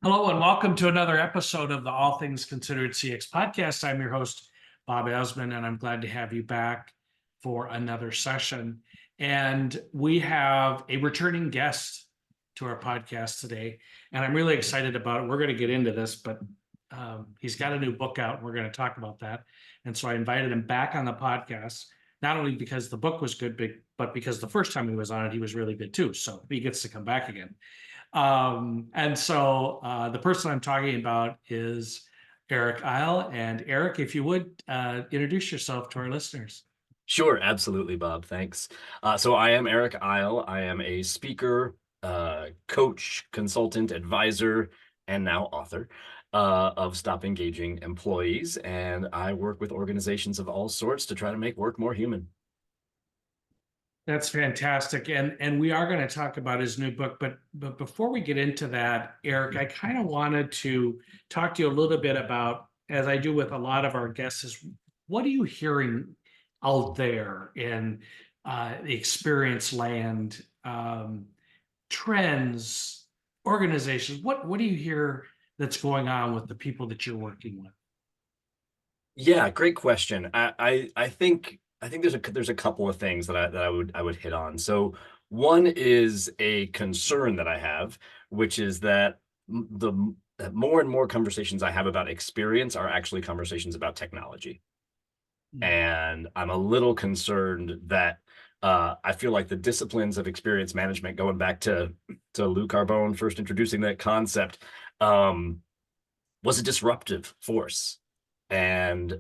Hello and welcome to another episode of the All Things Considered CX podcast. I'm your host, Bob Azman, and I'm glad to have you back for another session. And we have a returning guest to our podcast today, and I'm really excited about it. We're going to get into this, but he's got a new book out, and we're going to talk about that. And so I invited him back on the podcast, not only because the book was good, but because the first time he was on it, he was really good too. So he gets to come back again. And so the person I'm talking about is Eryc Eyl. And Eryc, if you would introduce yourself to our listeners. Sure, absolutely, Bob. Thanks. So I am Eryc Eyl. I am a speaker, coach, consultant, advisor, and now author of Stop Engaging Employees. And I work with organizations of all sorts to try to make work more human. That's fantastic. And we are going to talk about his new book, but before we get into that, Eryc, I kind of wanted to talk to you a little bit about, as I do with a lot of our guests, is what are you hearing out there in the experience land, trends, organizations? What do you hear that's going on with the people that you're working with? Yeah, great question. I think there's a couple of things that I would hit on. So one is a concern that I have, which is that that more and more conversations I have about experience are actually conversations about technology. And I'm a little concerned that I feel like the disciplines of experience management, going back to Lou Carbone first introducing that concept, um, was a disruptive force and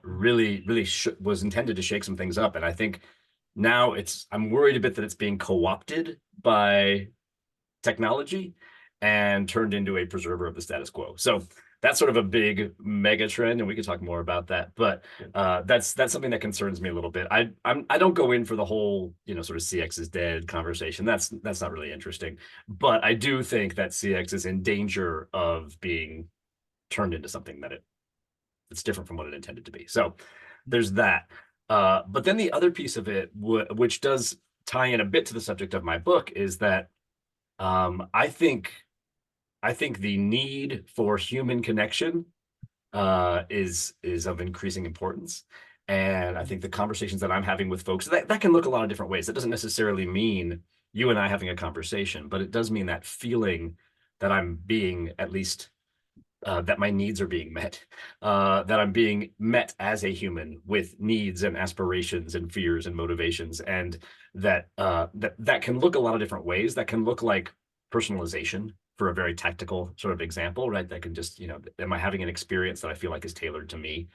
really was intended to shake some things up. And I think now I'm worried a bit that it's being co-opted by technology and turned into a preserver of the status quo. So that's sort of a big mega trend, and we could talk more about that. But that's something that concerns me a little bit. I don't go in for the whole sort of CX is dead conversation. That's not really interesting. But I do think that CX is in danger of being turned into something it's different from what it intended to be. So there's that. But then the other piece of it, which does tie in a bit to the subject of my book, is that I think the need for human connection is of increasing importance. And I think the conversations that I'm having with folks, that can look a lot of different ways. That doesn't necessarily mean you and I having a conversation, but it does mean that feeling that I'm being at least that my needs are being met, that I'm being met as a human with needs and aspirations and fears and motivations, and that can look a lot of different ways. That can look like personalization for a very tactical sort of example, right? That can just, am I having an experience that I feel like is tailored to me?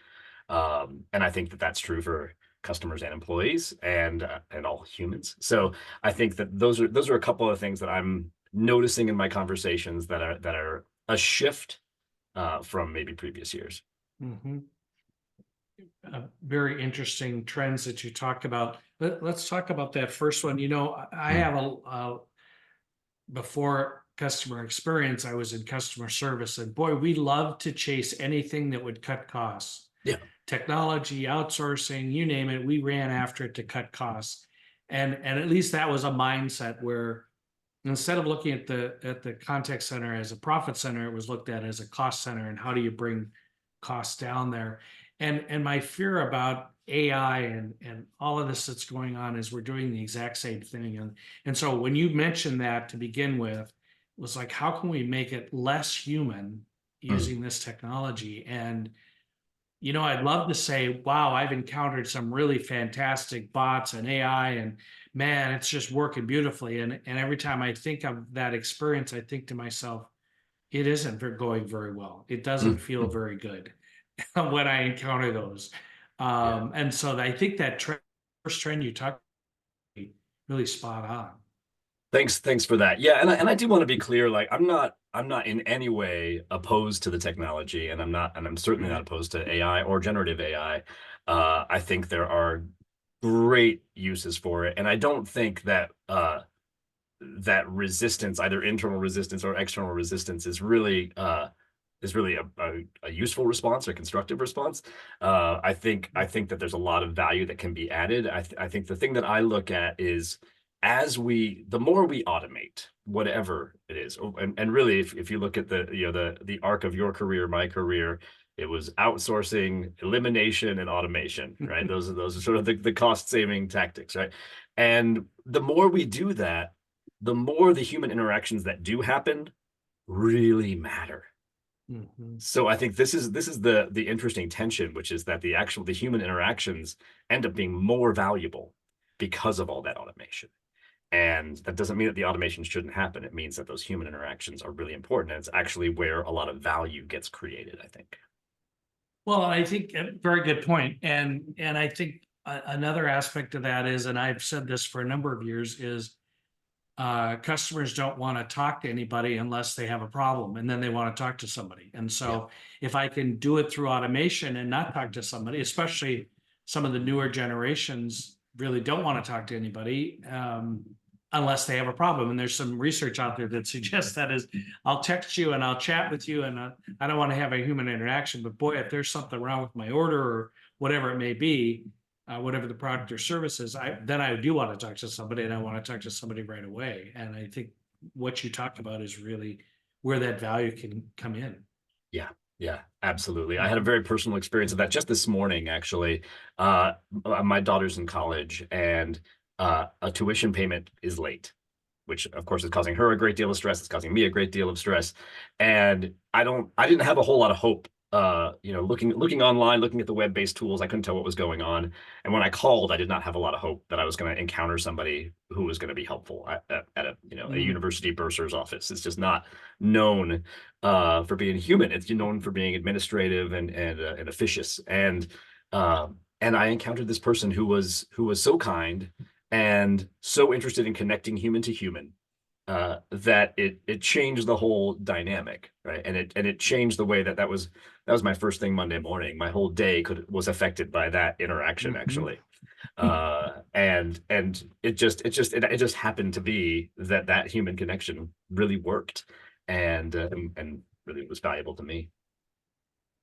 And I think that that's true for customers and employees and all humans. So I think that those are a couple of things that I'm noticing in my conversations that are a shift from maybe previous years. Mhm. Very interesting trends that you talked about. Let's talk about that first one. I Mm. have before customer experience, I was in customer service, and boy, we love to chase anything that would cut costs. Yeah. Technology, outsourcing, you name it, we ran after it to cut costs. And at least that was a mindset where instead of looking at the contact center as a profit center, it was looked at as a cost center, and how do you bring costs down there? And my fear about AI and all of this that's going on is we're doing the exact same thing. And so when you mentioned that to begin with, it was like, how can we make it less human Mm. using this technology? And I'd love to say, wow, I've encountered some really fantastic bots and AI, and man, it's just working beautifully. And every time I think of that experience, I think to myself, it isn't going very well. It doesn't Mm. feel Mm. very good when I encounter those. Yeah. And so I think that first trend you talked about, really spot on. Thanks for that. Yeah, and I do want to be clear, like I'm not in any way opposed to the technology, and I'm certainly not Right. opposed to AI or generative AI. I think there are great uses for it, and I don't think that that resistance, either internal resistance or external resistance, is really a useful response or constructive response. I think that there's a lot of value that can be added. I think the thing that I look at is the more we automate whatever it is, and really, if you look at the arc of your career, my career, it was outsourcing, elimination, and automation, right? Those are sort of the cost saving tactics, right? And the more we do that, the more the human interactions that do happen really matter. So I think this is the interesting tension, which is that the human interactions end up being more valuable because of all that automation. And that doesn't mean that the automation shouldn't happen. It means that those human interactions are really important. And it's actually where a lot of value gets created, I think. Well, I think a very good point. And I think another aspect of that is, and I've said this for a number of years, is customers don't want to talk to anybody unless they have a problem, and then they want to talk to somebody. And so if I can do it through automation and not talk to somebody, especially some of the newer generations really don't want to talk to anybody unless they have a problem. And there's some research out there that suggests that is, I'll text you and I'll chat with you, and I don't want to have a human interaction, but boy, if there's something wrong with my order or whatever it may be, whatever the product or service is, then I do want to talk to somebody, and I want to talk to somebody right away. And I think what you talked about is really where that value can come in. Yeah, yeah, absolutely. I had a very personal experience of that just this morning, actually. My daughter's in college, and a tuition payment is late, which of course is causing her a great deal of stress. It's causing me a great deal of stress. And I didn't have a whole lot of hope. Looking online, looking at the web-based tools, I couldn't tell what was going on. And when I called, I did not have a lot of hope that I was going to encounter somebody who was going to be helpful at a university bursar's office. It's just not known for being human. It's known for being administrative and officious. And I encountered this person who was so kind and so interested in connecting human to human, that it changed the whole dynamic, right? And it changed the way that was my first thing Monday morning. My whole day was affected by that interaction, actually. And it just happened to be that human connection really worked, and really was valuable to me.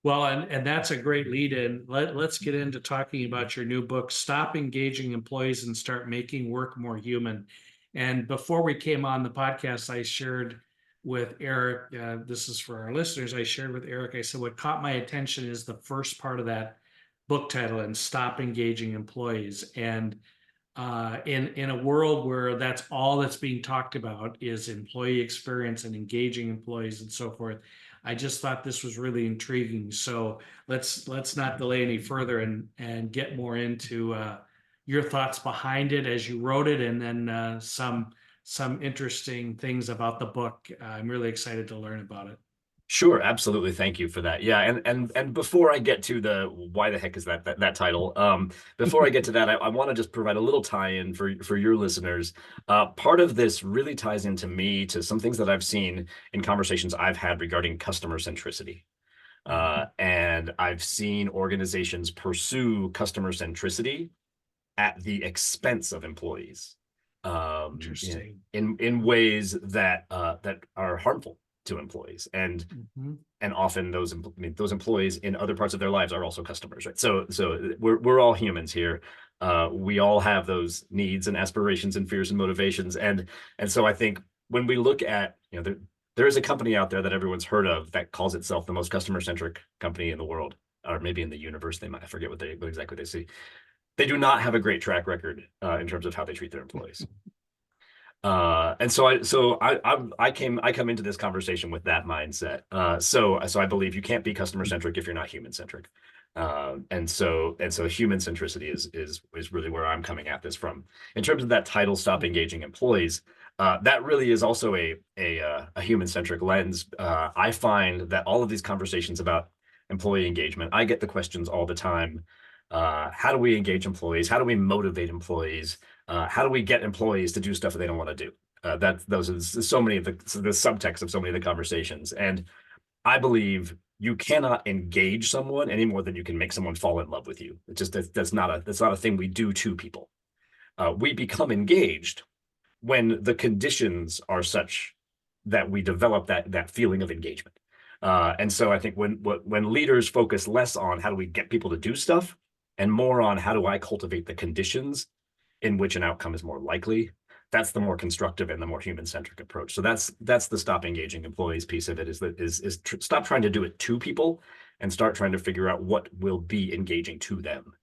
Well, and that's a great lead in. Let's get into talking about your new book, Stop Engaging Employees and Start Making Work More Human. And before we came on the podcast, I shared with Eryc, this is for our listeners, I shared with Eryc, I said, what caught my attention is the first part of that book title, and Stop Engaging Employees. And in a world where that's all that's being talked about is employee experience and engaging employees and so forth, I just thought this was really intriguing. So let's not delay any further and get more into your thoughts behind it as you wrote it, and then some interesting things about the book. I'm really excited to learn about it. Sure, absolutely. Thank you for that. Yeah, and before I get to the why the heck is that title, before I get to that, I want to just provide a little tie-in for your listeners. Part of this really ties into me to some things that I've seen in conversations I've had regarding customer centricity. And I've seen organizations pursue customer centricity at the expense of employees, Interesting. in ways that are harmful to employees, and often those employees in other parts of their lives are also customers, right? So we're all humans here. We all have those needs and aspirations and fears and motivations, and so I think when we look at, there is a company out there that everyone's heard of that calls itself the most customer centric company in the world, or maybe in the universe. I forget what exactly they see. They do not have a great track record in terms of how they treat their employees. And so I come into this conversation with that mindset. So I believe you can't be customer centric if you're not human centric. And so human centricity is really where I'm coming at this from. In terms of that title, Stop Engaging Employees, that really is also a human centric lens. I find that all of these conversations about employee engagement, I get the questions all the time. How do we engage employees? How do we motivate employees? How do we get employees to do stuff that they don't want to do? Those are so many of the subtext of so many of the conversations. And I believe you cannot engage someone any more than you can make someone fall in love with you. That's not a thing we do to people. We become engaged when the conditions are such that we develop that feeling of engagement. And so I think when leaders focus less on how do we get people to do stuff, and more on how do I cultivate the conditions in which an outcome is more likely, that's the more constructive and the more human-centric approach. So that's the stop engaging employees piece of it, is stop trying to do it to people and start trying to figure out what will be engaging to them.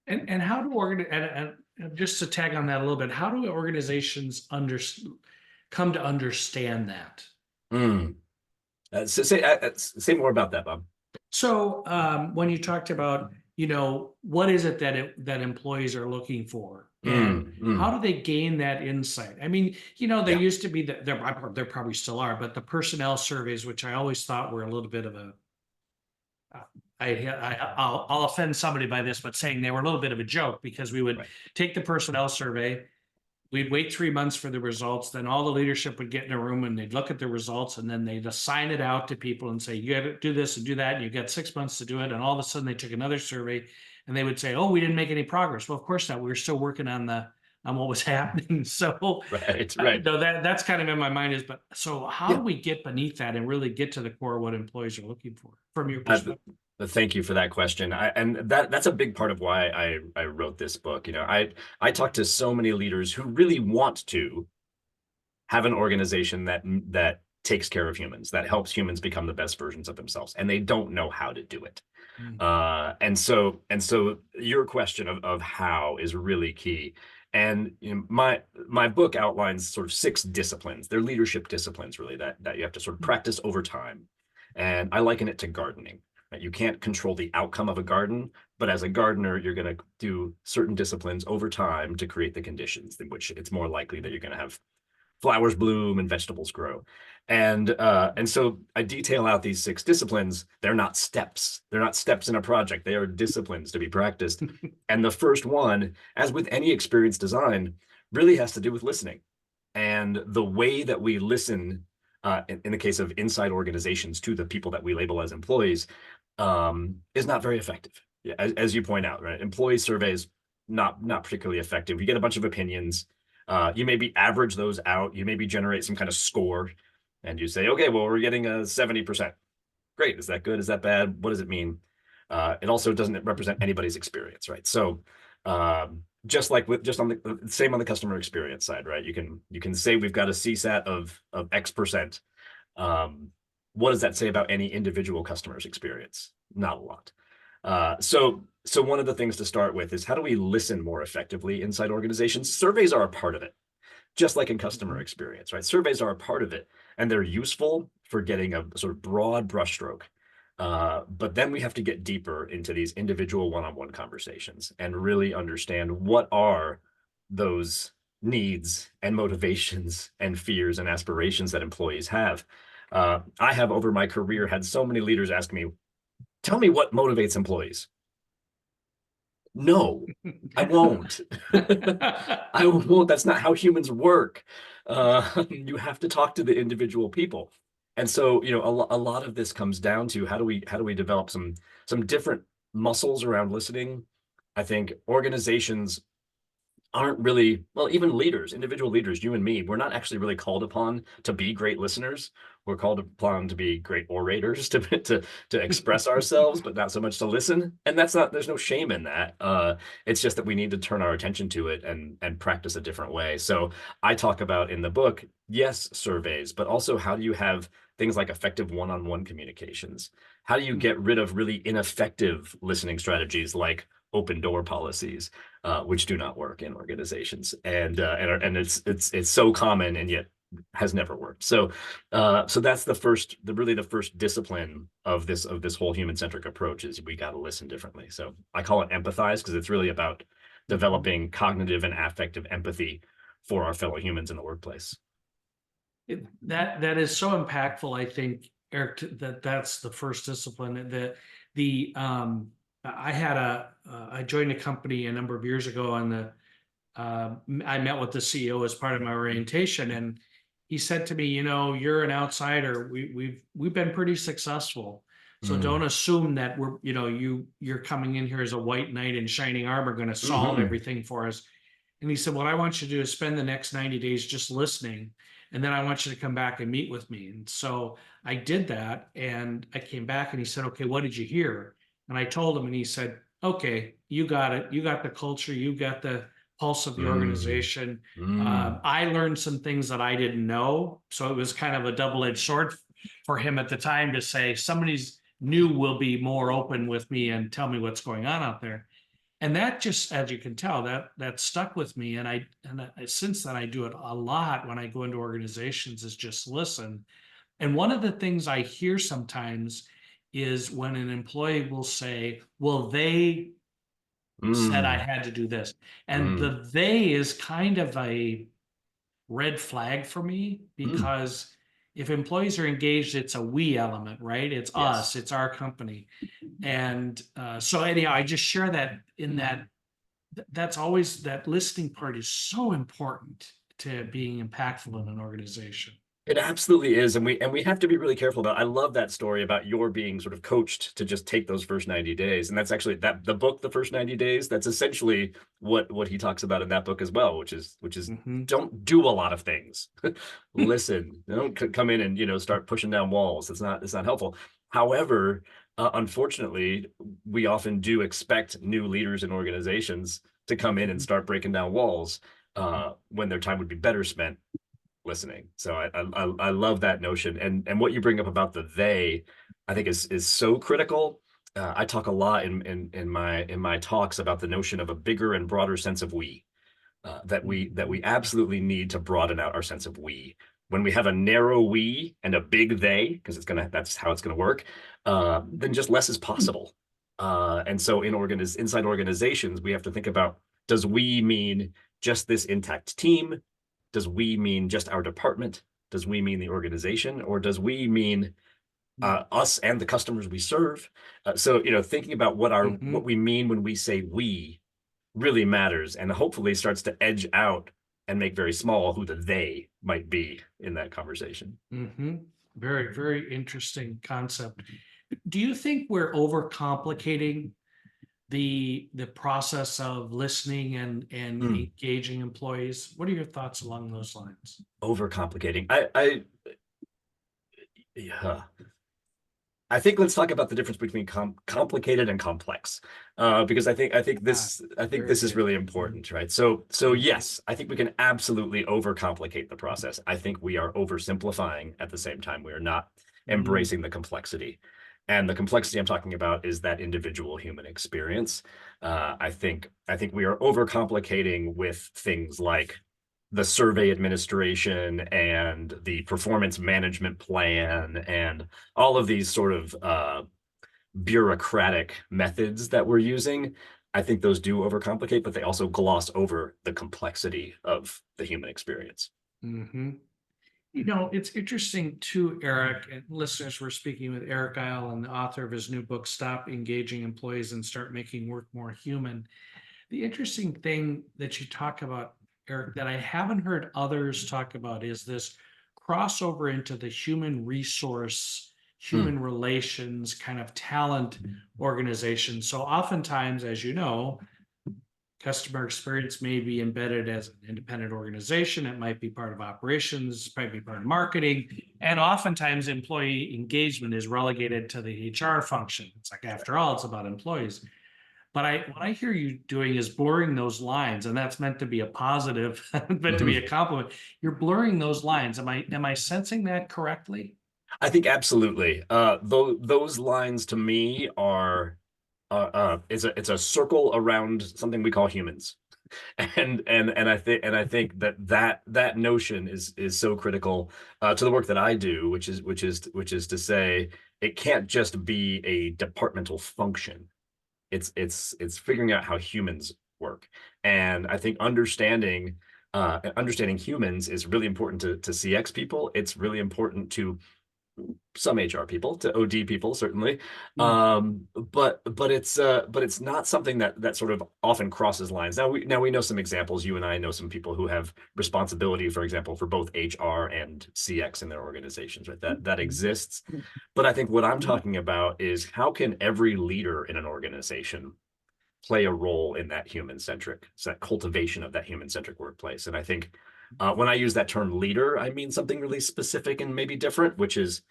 And how do and just to tag on that a little bit, how do organizations come to understand that? Mm. Say more about that, Bob. So when you talked about, what is it that employees are looking for, and how do they gain that insight? I mean, there Yeah. used to be there probably still are, but the personnel surveys, which I always thought were a little bit of a I'll offend somebody by this, but saying they were a little bit of a joke, because we would Right. take the personnel survey, we'd wait 3 months for the results, then all the leadership would get in a room and they'd look at the results, and then they'd assign it out to people and say, you got to do this and do that, and you got 6 months to do it. And all of a sudden they took another survey and they would say, oh, we didn't make any progress. Well, of course not, we were still working on what was happening. So Right. that's kind of in my mind, but so how do Yeah. we get beneath that and really get to the core of what employees are looking for from your Uh, perspective? Thank you for that question. And that's a big part of why I wrote this book. I talk to so many leaders who really want to have an organization that takes care of humans, that helps humans become the best versions of themselves, and they don't know how to do it. Mm. And so your question of how is really key. And my book outlines sort of 6 disciplines. They're leadership disciplines, really, that you have to sort of practice over time. And I liken it to gardening. Right? You can't control the outcome of a garden, but as a gardener, you're going to do certain disciplines over time to create the conditions in which it's more likely that you're going to have flowers bloom and vegetables grow. And so I detail out these 6 disciplines. They're not steps. They're not steps in a project. They are disciplines to be practiced. And the first one, as with any experience design, really has to do with listening. And the way that we listen, in the case of inside organizations, to the people that we label as employees, is not very effective. Yeah, as you point out, right? Employee surveys, not particularly effective. You get a bunch of opinions. You maybe average those out. You maybe generate some kind of score, and you say, okay, well, we're getting a 70%. Great. Is that good? Is that bad? What does it mean? It also doesn't represent anybody's experience, right? So just on the same on the customer experience side, right? You can say we've got a CSAT of X%. What does that say about any individual customer's experience? Not a lot. So one of the things to start with is, how do we listen more effectively inside organizations? Surveys are a part of it, just like in customer experience, right? Surveys are a part of it, and they're useful for getting a sort of broad brushstroke. But then we have to get deeper into these individual one-on-one conversations and really understand what are those needs and motivations and fears and aspirations that employees have. I have, over my career, had so many leaders ask me, tell me what motivates employees. No, I won't. I won't. That's not how humans work. You have to talk to the individual people. And so, a lot of this comes down to, how do we develop some different muscles around listening? I think organizations aren't really, well, even leaders, individual leaders, you and me, we're not actually really called upon to be great listeners. We're called upon to be great orators, to express ourselves, but not so much to listen. And there's no shame in that. It's just that we need to turn our attention to it and practice a different way. So I talk about in the book, yes, surveys, but also, how do you have things like effective one-on-one communications? How do you get rid of really ineffective listening strategies like open door policies, which do not work in organizations, and it's so common and yet has never worked. So that's the first discipline of this whole human-centric approach, is we got to listen differently. So I call it empathize, because it's really about developing cognitive and affective empathy for our fellow humans in the workplace. That is so impactful. I think, Eryc, that's the first discipline. I joined a company a number of years ago, and I met with the CEO as part of my orientation, and he said to me, you're an outsider. We've been pretty successful. So don't assume that you're coming in here as a white knight in shining armor going to solve everything for us. And he said, what I want you to do is spend the next 90 days just listening. And then I want you to come back and meet with me. And so I did that, and I came back, and he said, okay, what did you hear? And I told him, and he said, okay, you got it. You got the culture. You got the pulse of the Mm, organization. mm, I learned some things that I didn't know, so it was kind of a double-edged sword for him at the time to say somebody's new will be more open with me and tell me what's going on out there. And that just, as you can tell, that stuck with me. And since then I do it a lot when I go into organizations is just listen. And one of the things I hear sometimes is when an employee will say, well, they said I mm, had to do this. And mm, the they is kind of a red flag for me mm. because if employees are engaged, it's a we element, right? It's us, Yes. it's our company. And so anyhow, I just share that in that that's always that listening part is so important to being impactful in an organization. It absolutely is, and we have to be really careful about. I love that story about your being sort of coached to just take those first 90 days, and that's actually that the book, The First 90 Days. That's essentially what he talks about in that book as well, which is Mhm. don't do a lot of things, listen. Don't come in and start pushing down walls. It's not helpful. However, unfortunately, we often do expect new leaders in organizations to come in and start breaking down walls when their time would be better spent listening. So I love that notion, and what you bring up about the they, I think is so critical. I talk a lot in my talks about the notion of a bigger and broader sense of we. That we absolutely need to broaden out our sense of we. When we have a narrow we and a big they, because that's how it's gonna work, then just less is possible. And so inside organizations, we have to think about, does we mean just this intact team? Does we mean just our department? Does we mean the organization? Or does we mean us and the customers we serve? So, thinking about what Mhm. we mean when we say we really matters, and hopefully starts to edge out and make very small who the they might be in that conversation. Mhm. Very, very interesting concept. Do you think we're overcomplicating the process of listening and Mm, engaging employees? What are your thoughts along those lines? overcomplicating. Yeah. I think let's talk about the difference between complicated and complex, because Ah, I think very this is good. really Mhm. important, right? So Mhm. yes, I think we can absolutely overcomplicate the process. I think we are oversimplifying at the same time. We are not Mhm. embracing the complexity, and the complexity I'm talking about is that individual human experience. I think we are overcomplicating with things like the survey administration and the performance management plan and all of these sort of bureaucratic methods that we're using. I think those do overcomplicate, but they also gloss over the complexity of the human experience. Mhm. You know, it's interesting too, Eryc, and listeners, we're speaking with Eryc Eyl and the author of his new book, Stop Engaging Employees and Start Making Work More Human. The interesting thing that you talk about, Eryc, that I haven't heard others talk about is this crossover into the human resource, Mm, human relations kind of talent organization. So oftentimes, as you know, customer experience may be embedded as an independent organization. It might be part of operations, it might be part of marketing. And oftentimes employee engagement is relegated to the HR function. It's like, after all, it's about employees. But what I hear you doing is blurring those lines, and that's meant to be a positive, meant to be mhm. a compliment. You're blurring those lines. Am I sensing that correctly? I think absolutely. Those lines to me are it's a circle around something we call humans. And I think that notion is so critical to the work that I do, which is to say it can't just be a departmental function. It's figuring out how humans work, and I think understanding humans is really important to CX people. It's really important to some HR people, to OD people, certainly. Mm, But it's not something that sort of often crosses lines. Now we know some examples. You and I know some people who have responsibility, for example, for both HR and CX in their organizations, right? That exists. But I think what I'm talking about is, how can every leader in an organization play a role in that human-centric, so that cultivation of that human-centric workplace? And I think when I use that term leader, I mean something really specific and maybe different, which is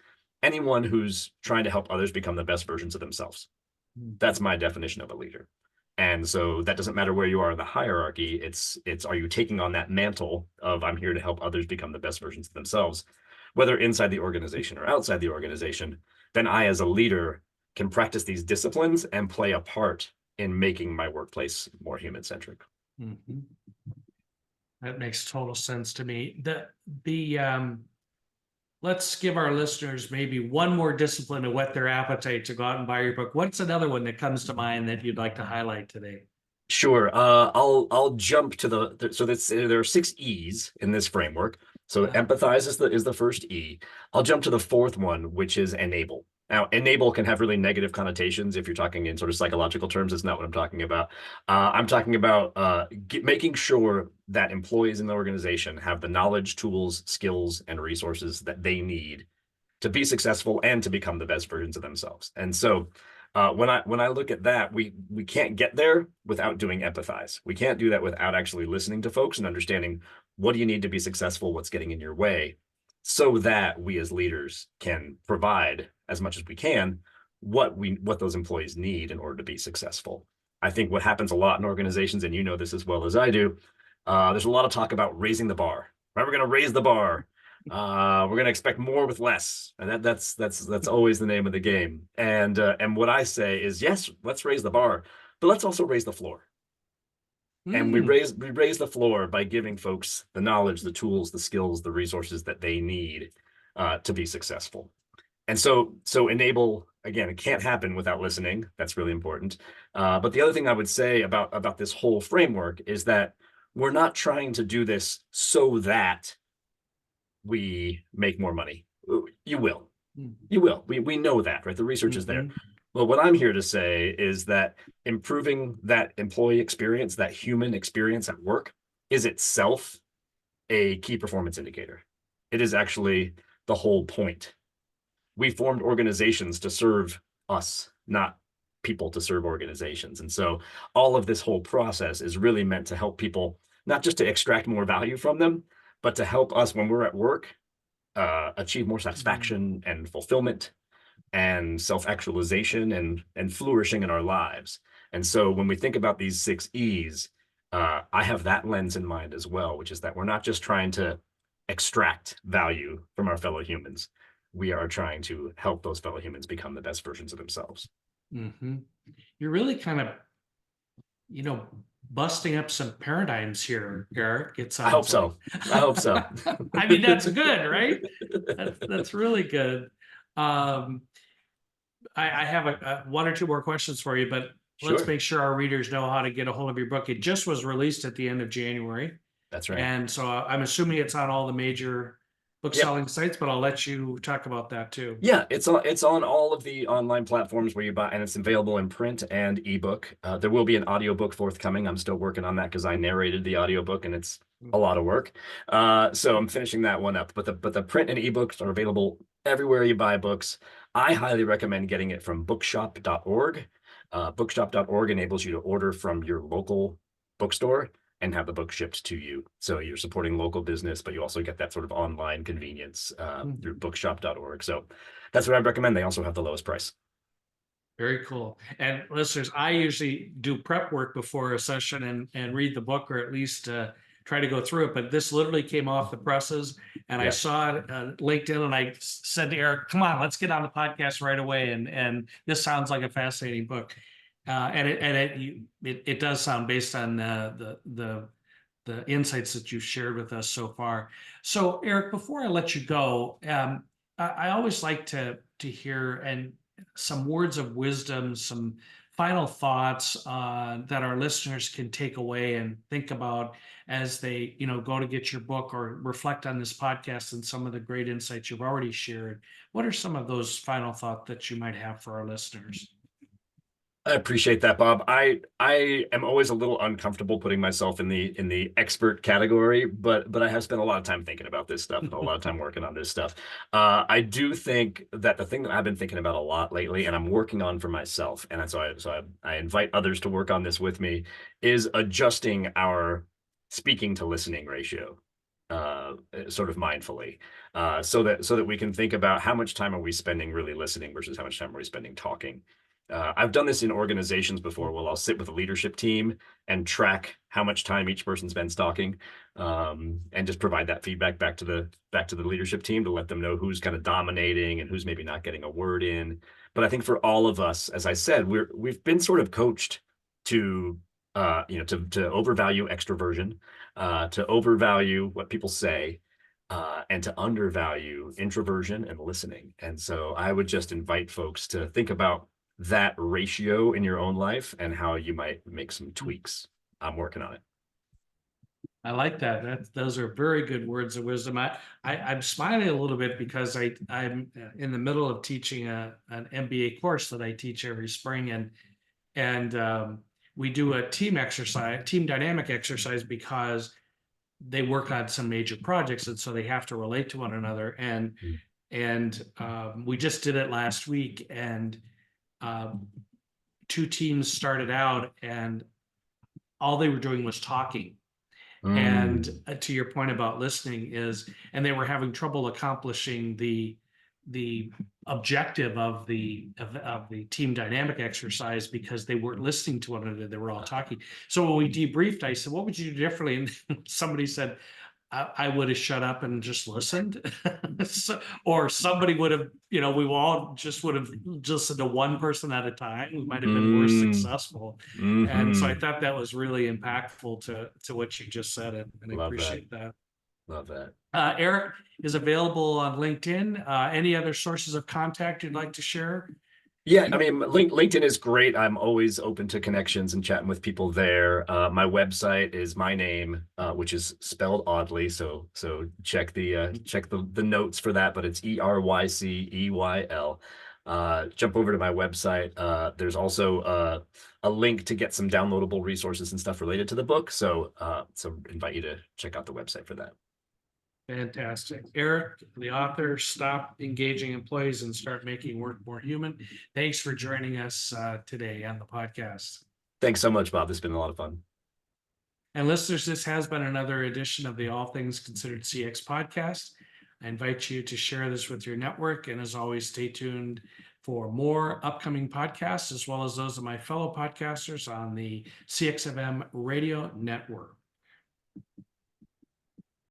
anyone who's trying to help others become the best versions of themselves. mm, That's my definition of a leader. And so that doesn't matter where you are in the hierarchy. It's are you taking on that mantle of I'm here to help others become the best versions of themselves, whether inside the organization or outside the organization. Then I, as a leader, can practice these disciplines and play a part in making my workplace more human-centric. Mhm. That makes total sense to me. The let's give our listeners maybe one more discipline to whet their appetite to go out and buy your book. What's another one that comes to mind that you'd like to highlight today? Sure. I'll jump to so there are 6 E's in this framework. So empathize is the first E. I'll jump to the fourth one, which is enable. Now, enable can have really negative connotations if you're talking in sort of psychological terms. It's not what I'm talking about. I'm talking about making sure that employees in the organization have the knowledge, tools, skills, and resources that they need to be successful and to become the best versions of themselves. And so when I look at that, we can't get there without doing empathize. We can't do that without actually listening to folks and understanding what do you need to be successful, what's getting in your way, so that we as leaders can provide as much as we can what those employees need in order to be successful. I think what happens a lot in organizations, and you know this as well as I do, there's a lot of talk about raising the bar. Right? We're going to raise the bar. We're going to expect more with less, and that's always the name of the game. And what I say is, yes, let's raise the bar, but let's also raise the floor. And we raise the floor by giving folks the knowledge, the tools, the skills, the resources that they need to be successful. And so enable, again, it can't happen without listening. That's really important. But the other thing I would say about this whole framework is that we're not trying to do this so that we make more money. You will. You will. We know that, right? The research is there. But what I'm here to say is that improving that employee experience, that human experience at work, is itself a key performance indicator. It is actually the whole point. We formed organizations to serve us, not people to serve organizations. And so all of this whole process is really meant to help people, not just to extract more value from them, but to help us when we're at work achieve more satisfaction and fulfillment and self-actualization and flourishing in our lives. And so when we think about these 6 E's, I have that lens in mind as well, which is that we're not just trying to extract value from our fellow humans. We are trying to help those fellow humans become the best versions of themselves. You're really kind of, busting up some paradigms here, Eryc. It sounds I hope so. I hope so. I mean, that's good, right? That's really good. I have one or two more questions for you, but let's Sure. make sure our readers know how to get a hold of your book. It just was released at the end of January. That's right. And so I'm assuming it's on all the major book Yep. selling sites, but I'll let you talk about that too. Yeah, it's on all of the online platforms where you buy, and it's available in print and ebook. There will be an audiobook forthcoming. I'm still working on that because I narrated the audiobook and it's a lot of work. So I'm finishing that one up. But the print and ebooks are available everywhere you buy books. I highly recommend getting it from bookshop.org. Bookshop.org enables you to order from your local bookstore and have the book shipped to you. So you're supporting local business, but you also get that sort of online convenience through bookshop.org. So that's what I'd recommend. They also have the lowest price. Very cool. And listeners, I usually do prep work before a session and read the book, or at least try to go through it. But this literally came off the presses, and I saw it LinkedIn, and I said to Eryc, "Come on, let's get on the podcast right away." And this sounds like a fascinating book, and it does sound based on the insights that you've shared with us so far. So, Eryc, before I let you go, I always like to hear and some words of wisdom, some final thoughts that our listeners can take away and think about as they, go to get your book or reflect on this podcast and some of the great insights you've already shared. What are some of those final thoughts that you might have for our listeners? I appreciate that, Bob. I am always a little uncomfortable putting myself in the expert category, but I have spent a lot of time thinking about this stuff, a lot of time working on this stuff. I do think that the thing that I've been thinking about a lot lately, and I'm working on for myself, and I invite others to work on this with me, is adjusting our speaking to listening ratio, sort of mindfully, so that we can think about how much time are we spending really listening versus how much time are we spending talking. I've done this in organizations before. Well, I'll sit with a leadership team and track how much time each person spends talking, and just provide that feedback back to the leadership team to let them know who's kind of dominating and who's maybe not getting a word in. But I think for all of us, as I said, we've been sort of coached to to overvalue extroversion, to overvalue what people say, and to undervalue introversion and listening. And so I would just invite folks to think about that ratio in your own life and how you might make some tweaks. I'm working on it. I like that. Those are very good words of wisdom. I'm smiling a little bit because I'm in the middle of teaching an MBA course that I teach every spring, and we do a team exercise, team dynamic exercise, because they work on some major projects, and so they have to relate to one another. And we just did it last week, and um, two teams started out, and all they were doing was talking. And Mm, to your point about listening and they were having trouble accomplishing the objective of the team dynamic exercise because they weren't listening to one another. They were all talking. So when we debriefed, I said, "What would you do differently?" And somebody said, I would have shut up and just listened. So, or somebody would have, we all just would have listened to one person at a time. We might have been more mm, successful. And so I mm-hmm. thought that was really impactful to what you just said, and I Love that. appreciate that. Love that. Eryc is available on LinkedIn. Any other sources of contact you'd like to share? Yeah, I mean, LinkedIn is great. I'm always open to connections and chatting with people there. My website is my name, which is spelled oddly, so check the notes for that. But it's Eryceyl. Jump over to my website. There's also a link to get some downloadable resources and stuff related to the book. So invite you to check out the website for that. Fantastic. Eryc, the author, Stop Engaging Employees and Start Making Work More Human. Thanks for joining us today on the podcast. Thanks so much, Bob. This has been a lot of fun. And listeners, this has been another edition of the All Things Considered CX podcast. I invite you to share this with your network. And as always, stay tuned for more upcoming podcasts, as well as those of my fellow podcasters on the CXFM radio network.